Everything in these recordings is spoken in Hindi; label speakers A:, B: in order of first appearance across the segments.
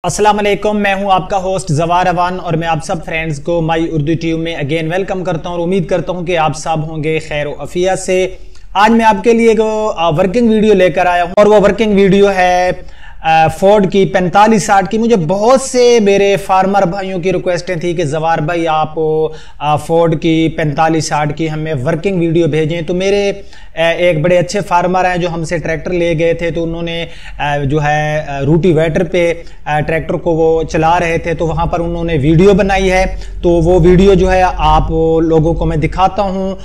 A: अस्सलाम वालेकुम, मैं हूं आपका होस्ट जवार अवान और मैं आप सब फ्रेंड्स को माई उर्दू ट्यूब में अगेन वेलकम करता हूं और उम्मीद करता हूं कि आप सब होंगे खैर अफिया से। आज मैं आपके लिए एक वर्किंग वीडियो लेकर आया हूं और वो वर्किंग वीडियो है फोर्ड की 4560 की। मुझे बहुत से मेरे फार्मर भाइयों की रिक्वेस्टें थी कि जवार भाई आप फोर्ड की 4560 की हमें वर्किंग वीडियो भेजें। तो मेरे एक बड़े अच्छे फार्मर हैं जो हमसे ट्रैक्टर ले गए थे, तो उन्होंने जो है रूटीवेटर पे ट्रैक्टर को वो चला रहे थे, तो वहाँ पर उन्होंने वीडियो बनाई है। तो वो वीडियो जो है आप लोगों को मैं दिखाता हूँ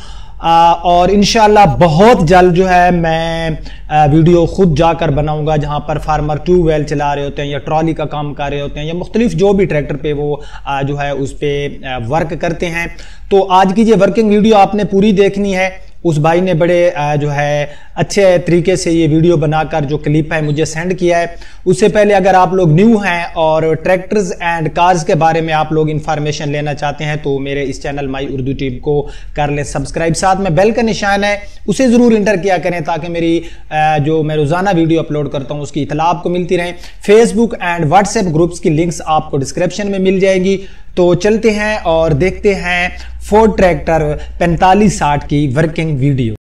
A: और इंशाल्लाह बहुत जल्द जो है मैं वीडियो खुद जाकर बनाऊंगा, जहां पर फार्मर ट्यूबवेल चला रहे होते हैं या ट्रॉली का काम कर रहे होते हैं या मुख्तलिफ जो भी ट्रैक्टर पे वो जो है उस पर वर्क करते हैं। तो आज की ये वर्किंग वीडियो आपने पूरी देखनी है। उस भाई ने बड़े जो है अच्छे तरीके से ये वीडियो बनाकर जो क्लिप है मुझे सेंड किया है। उससे पहले अगर आप लोग न्यू हैं और ट्रैक्टर्स एंड कार्स के बारे में आप लोग इंफॉर्मेशन लेना चाहते हैं तो मेरे इस चैनल माई उर्दू टीम को कर लें सब्सक्राइब। साथ में बेल का निशान है उसे जरूर इंटर किया करें ताकि मेरी जो मैं रोजाना वीडियो अपलोड करता हूं उसकी इतला आपको मिलती रहे। फेसबुक एंड व्हाट्सएप ग्रुप्स की लिंक्स आपको डिस्क्रिप्शन में मिल जाएगी। तो चलते हैं और देखते हैं फोर्ड ट्रैक्टर 4560 की वर्किंग वीडियो।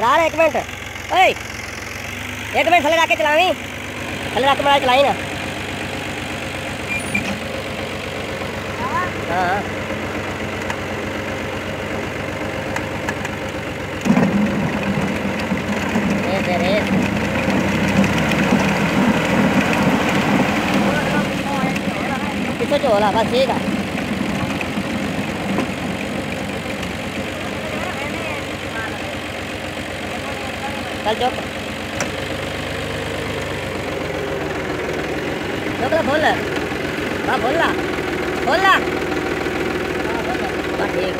B: रार 1 मिनट ओए 1 मिनट थले रख के चलावी थले रख के चलाई ना हाँ पीछे चोला बस ठीक है चल चुप चुप बोल हाँ बोल ला ठीक